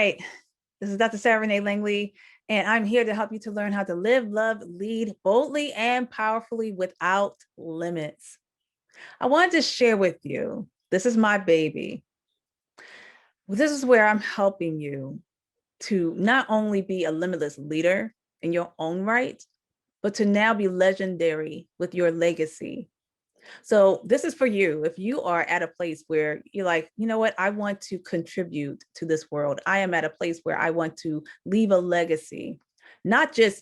right. This is Dr. Sarah Renee Langley, and I'm here to help you to learn how to live, love, lead boldly and powerfully without limits. I wanted to share with you, this is my baby. This is where I'm helping you to not only be a limitless leader in your own right, but to now be legendary with your legacy. So this is for you. If you are at a place where you're like, you know what, I want to contribute to this world. I am at a place where I want to leave a legacy, not just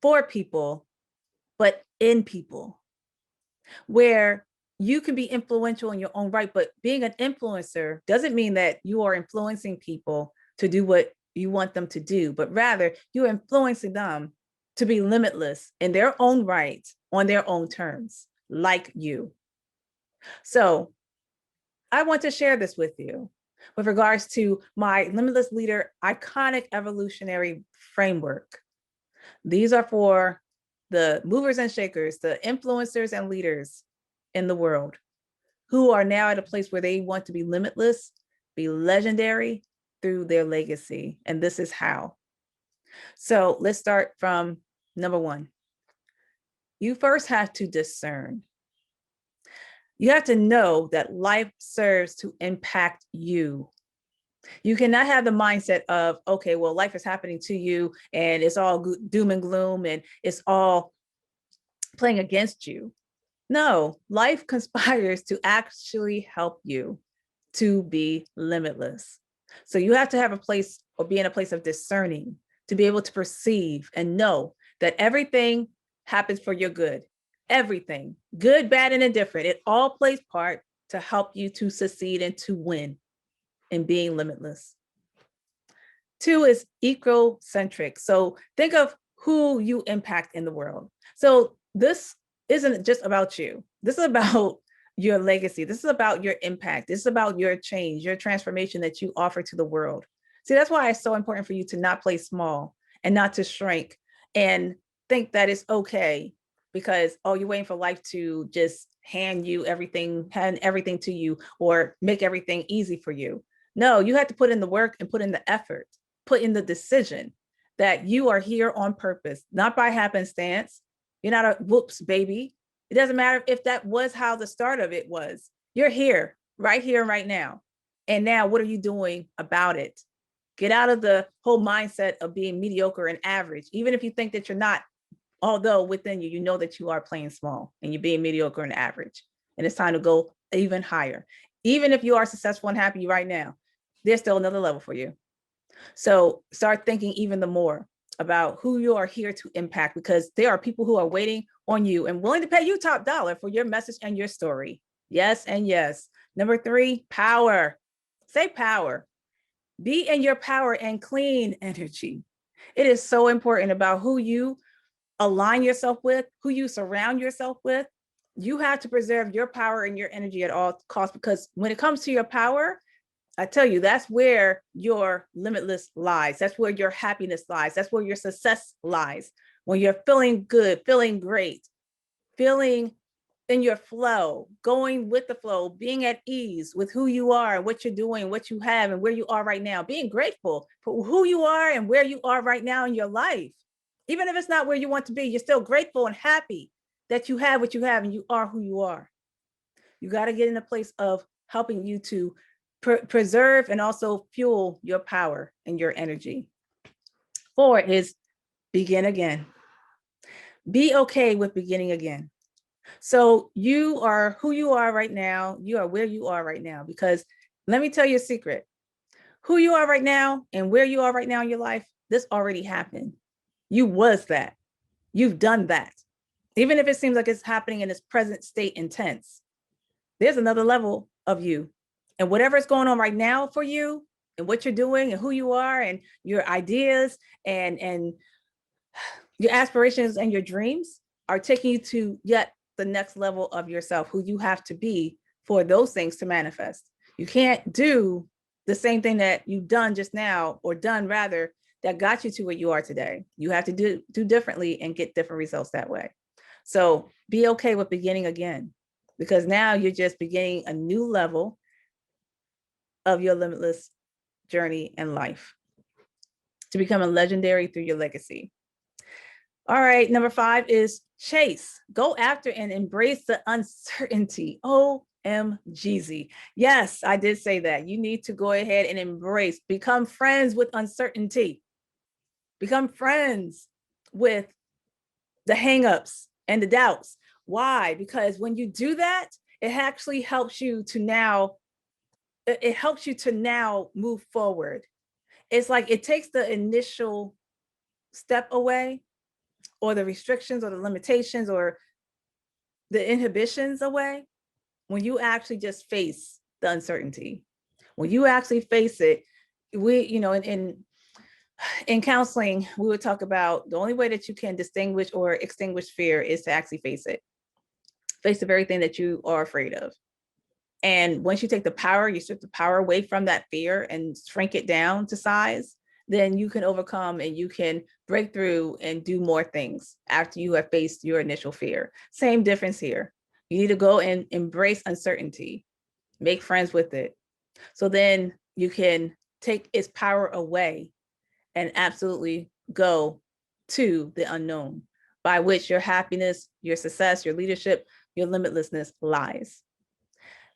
for people, but in people, where you can be influential in your own right. But being an influencer doesn't mean that you are influencing people to do what you want them to do, but rather you're influencing them to be limitless in their own right, on their own terms, like you. So I want to share this with you with regards to my Limitless Leader Iconic Evolutionary Framework. These are for the movers and shakers, the influencers and leaders in the world who are now at a place where they want to be limitless, be legendary through their legacy. And this is how. So let's start from number one. You first have to discern. You have to know that life serves to impact you. You cannot have the mindset of, okay, well, life is happening to you and it's all doom and gloom and it's all playing against you. No, life conspires to actually help you to be limitless. So you have to have a place or be in a place of discerning to be able to perceive and know that everything happens for your good. Everything, good, bad, and indifferent, it all plays part to help you to succeed and to win in being limitless. Two is ecocentric. So think of who you impact in the world. So this isn't just about you. This is about your legacy. This is about your impact. This is about your change, your transformation that you offer to the world. See, that's why it's so important for you to not play small and not to shrink and think that it's okay because, oh, you're waiting for life to just hand everything to you or make everything easy for you. No, you have to put in the work and put in the effort, put in the decision that you are here on purpose, not by happenstance. You're not a whoops baby. It doesn't matter if that was how the start of it was. You're here, right now. And now what are you doing about it? Get out of the whole mindset of being mediocre and average, even if you think that you're not, although within you, you know that you are playing small and you're being mediocre and average. And it's time to go even higher. Even if you are successful and happy right now, there's still another level for you. So start thinking even the more about who you are here to impact, because there are people who are waiting on you and willing to pay you top dollar for your message and your story. Yes and yes. Number three, power. Say power. Be in your power and clean energy. It is so important about who you align yourself with, who you surround yourself with. You have to preserve your power and your energy at all costs, because when it comes to your power, I tell you, that's where your limitless lies. That's where your happiness lies. That's where your success lies. When you're feeling good, feeling great, feeling in your flow, going with the flow, being at ease with who you are, what you're doing, what you have, and where you are right now, being grateful for who you are and where you are right now in your life. Even if it's not where you want to be, you're still grateful and happy that you have what you have and you are who you are. You got to get in a place of helping you to preserve and also fuel your power and your energy. Four is begin again. Be okay with beginning again. So you are who you are right now. You are where you are right now, because let me tell you a secret. Who you are right now and where you are right now in your life, this already happened. You was that. You've done that. Even if it seems like it's happening in its present state and tense, there's another level of you. And whatever is going on right now for you and what you're doing and who you are and your ideas and your aspirations and your dreams are taking you to yet the next level of yourself, who you have to be for those things to manifest. You can't do the same thing that you've done just now, or done rather, that got you to where you are today. You have to do differently and get different results that way. So be okay with beginning again, because now you're just beginning a new level of your limitless journey in life, to become a legendary through your legacy. All right, number 5 is chase. Go after and embrace the uncertainty. OMGZ. Yes, I did say that. You need to go ahead and embrace, become friends with uncertainty. Become friends with the hangups and the doubts. Why? Because when you do that, it actually helps you to now, it helps you to now move forward. It's like it takes the initial step away, or the restrictions or the limitations or the inhibitions away when you actually just face the uncertainty. When you actually face it, we, in counseling, we would talk about the only way that you can distinguish or extinguish fear is to actually face it. Face the very thing that you are afraid of. And once you take the power, you strip the power away from that fear and shrink it down to size, then you can overcome and you can break through and do more things after you have faced your initial fear. Same difference here. You need to go and embrace uncertainty, make friends with it. So then you can take its power away and absolutely go to the unknown, by which your happiness, your success, your leadership, your limitlessness lies.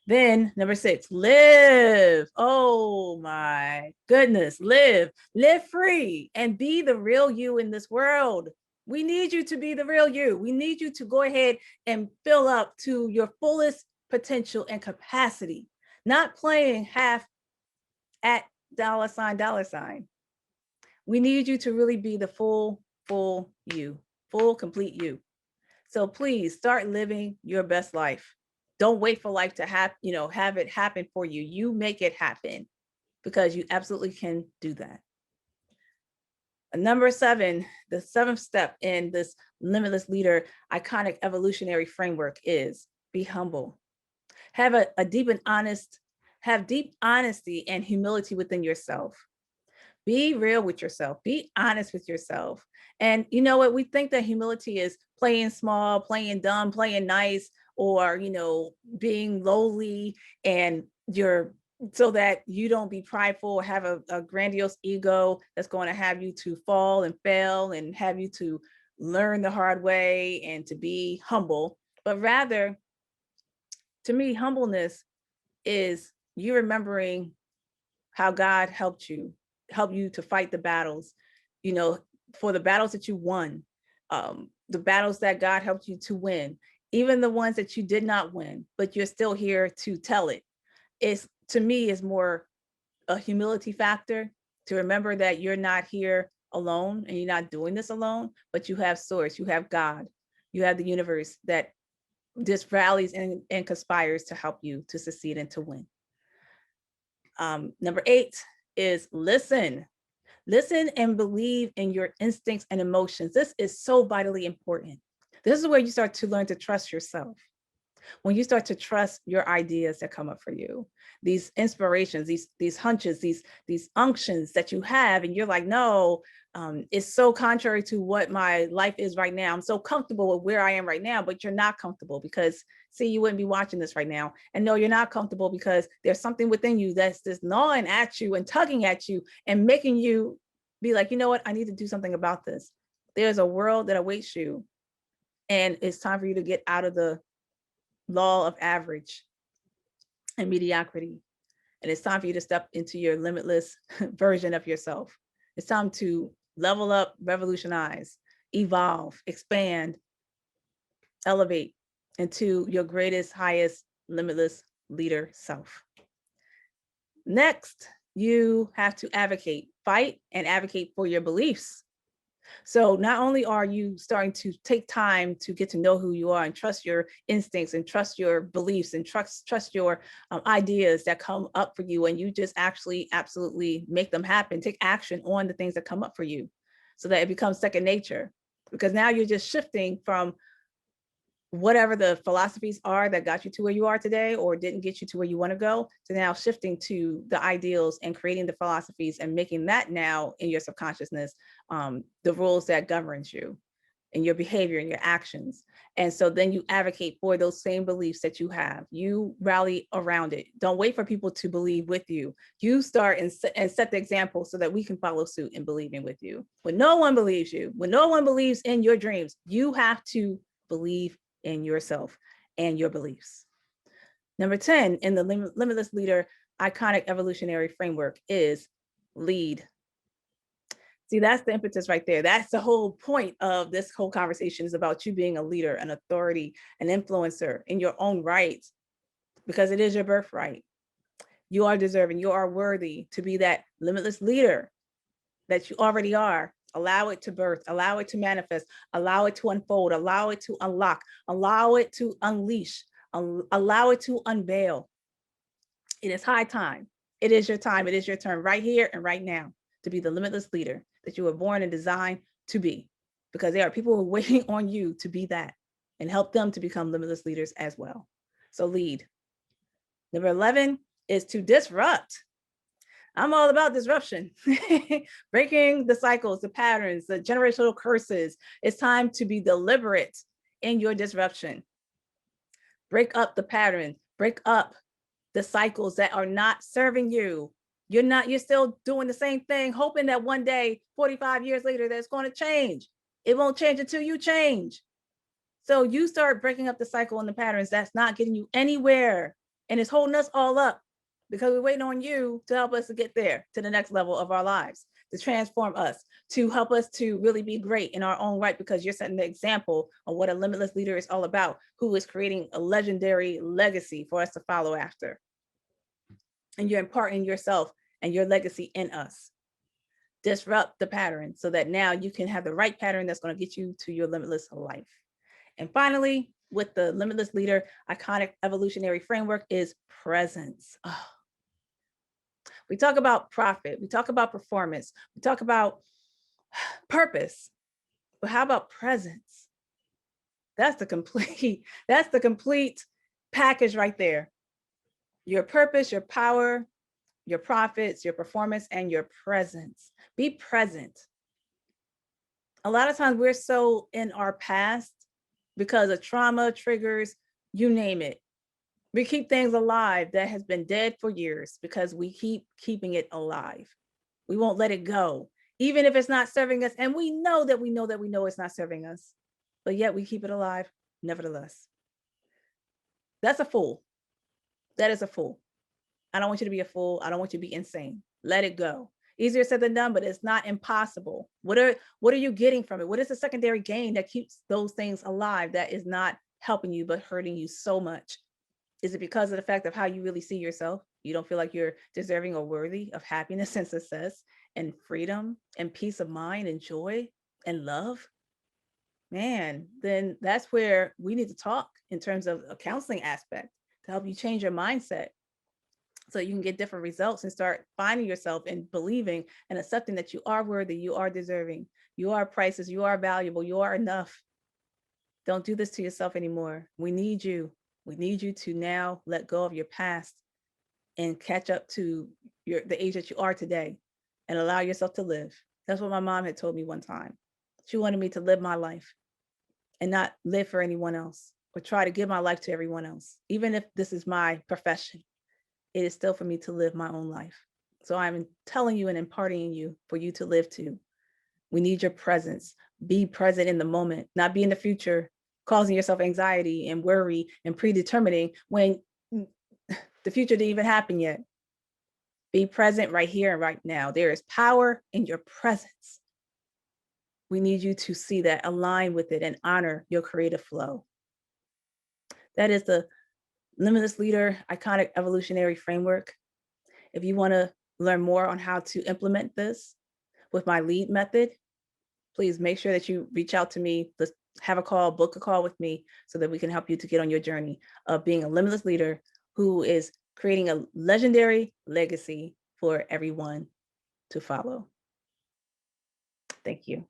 Then number 6, live. Oh my goodness, live free and be the real you in this world. We need you to be the real you. We need you to go ahead and fill up to your fullest potential and capacity, not playing half at dollar sign. We need you to really be the full you, full, complete you. So please start living your best life. Don't wait for life to have it happen for you. You make it happen, because you absolutely can do that. Number 7, the 7th step in this limitless leader iconic evolutionary framework is be humble. Have have deep honesty and humility within yourself. Be real with yourself. Be honest with yourself. And you know what? We think that humility is playing small, playing dumb, playing nice, or, being lowly, and so that you don't be prideful or have a grandiose ego that's going to have you to fall and fail and have you to learn the hard way and to be humble. But rather, to me, humbleness is you remembering how God helped you to fight the battles, for the battles that you won, the battles that God helped you to win, even the ones that you did not win, but you're still here to tell it. It's, to me, is more a humility factor, to remember that you're not here alone and you're not doing this alone, but you have source, you have God, you have the universe that just rallies and conspires to help you to succeed and to win. Number 8 is listen. Listen and believe in your instincts and emotions. This is so vitally important. This is where you start to learn to trust yourself. When you start to trust your ideas that come up for you, these inspirations, these hunches, these unctions that you have, and you're like, no, it's so contrary to what my life is right now. I'm so comfortable with where I am right now, but you're not comfortable because, see, you wouldn't be watching this right now. And no, you're not comfortable because there's something within you that's just gnawing at you and tugging at you and making you be like, you know what, I need to do something about this. There's a world that awaits you, and it's time for you to get out of the law of average and mediocrity. And it's time for you to step into your limitless version of yourself. It's time to level up, revolutionize, evolve, expand, elevate into your greatest, highest, limitless leader self. Next, you have to advocate, fight and advocate for your beliefs. So not only are you starting to take time to get to know who you are and trust your instincts and trust your beliefs and trust your ideas that come up for you, and you just actually absolutely make them happen, take action on the things that come up for you so that it becomes second nature, because now you're just shifting from whatever the philosophies are that got you to where you are today or didn't get you to where you want to go, to now shifting to the ideals and creating the philosophies and making that now in your subconsciousness the rules that governs you. in your behavior and your actions. And so then you advocate for those same beliefs that you have. You rally around it. Don't wait for people to believe with you. You start and set the example so that we can follow suit in believing with you. When no one believes you, when no one believes in your dreams, you have to believe in yourself and your beliefs. Number 10 in the Limitless Leader iconic evolutionary framework is lead. See, that's the impetus right there. That's the whole point of this whole conversation, is about you being a leader, an authority, an influencer in your own right, because it is your birthright. You are deserving, you are worthy to be that limitless leader that you already are. Allow it to birth, allow it to manifest, allow it to unfold, allow it to unlock, allow it to unleash, allow it to unveil. It is high time. It is your time. It is your turn right here and right now to be the limitless leader that you were born and designed to be, because there are people who are waiting on you to be that and help them to become limitless leaders as well. So lead. Number 11 is to disrupt. I'm all about disruption, breaking the cycles, the patterns, the generational curses. It's time to be deliberate in your disruption. Break up the pattern, break up the cycles that are not serving you. You're still doing the same thing, hoping that one day, 45 years later, that's going to change. It won't change until you change. So you start breaking up the cycle and the patterns that's not getting you anywhere. And it's holding us all up, because we're waiting on you to help us to get there to the next level of our lives, to transform us, to help us to really be great in our own right, because you're setting the example of what a limitless leader is all about, who is creating a legendary legacy for us to follow after. And you're imparting yourself and your legacy in us. Disrupt the pattern so that now you can have the right pattern that's going to get you to your limitless life. And finally, with the Limitless Leader iconic evolutionary framework is presence. Oh. We talk about profit, we talk about performance, we talk about purpose, but how about presence? That's the complete package right there. Your purpose, your power, your profits, your performance, and your presence. Be present. A lot of times we're so in our past because of trauma, triggers, you name it. We keep things alive that has been dead for years because we keep keeping it alive. We won't let it go, even if it's not serving us. And we know that we know that we know it's not serving us, but yet we keep it alive nevertheless. That's a fool. That is a fool. I don't want you to be a fool. I don't want you to be insane. Let it go. Easier said than done, but it's not impossible. What are you getting from it? What is the secondary gain that keeps those things alive that is not helping you but hurting you so much? Is it because of the fact of how you really see yourself? You don't feel like you're deserving or worthy of happiness and success and freedom and peace of mind and joy and love? Man, then that's where we need to talk in terms of a counseling aspect to help you change your mindset, so you can get different results and start finding yourself and believing and accepting that you are worthy, you are deserving, you are priceless, you are valuable, you are enough. Don't do this to yourself anymore. We need you. We need you to now let go of your past and catch up to the age that you are today and allow yourself to live. That's what my mom had told me one time. She wanted me to live my life and not live for anyone else or try to give my life to everyone else. Even if this is my profession, it is still for me to live my own life. So I'm telling you and imparting in you for you to live too. We need your presence. Be present in the moment, not be in the future, causing yourself anxiety and worry and predetermining when the future didn't even happen yet. Be present right here and right now. There is power in your presence. We need you to see that, align with it, and honor your creative flow. That is the Limitless Leader iconic evolutionary framework. If you want to learn more on how to implement this with my lead method, please make sure that you reach out to me. Let's have a call, book a call with me so that we can help you to get on your journey of being a limitless leader who is creating a legendary legacy for everyone to follow. Thank you.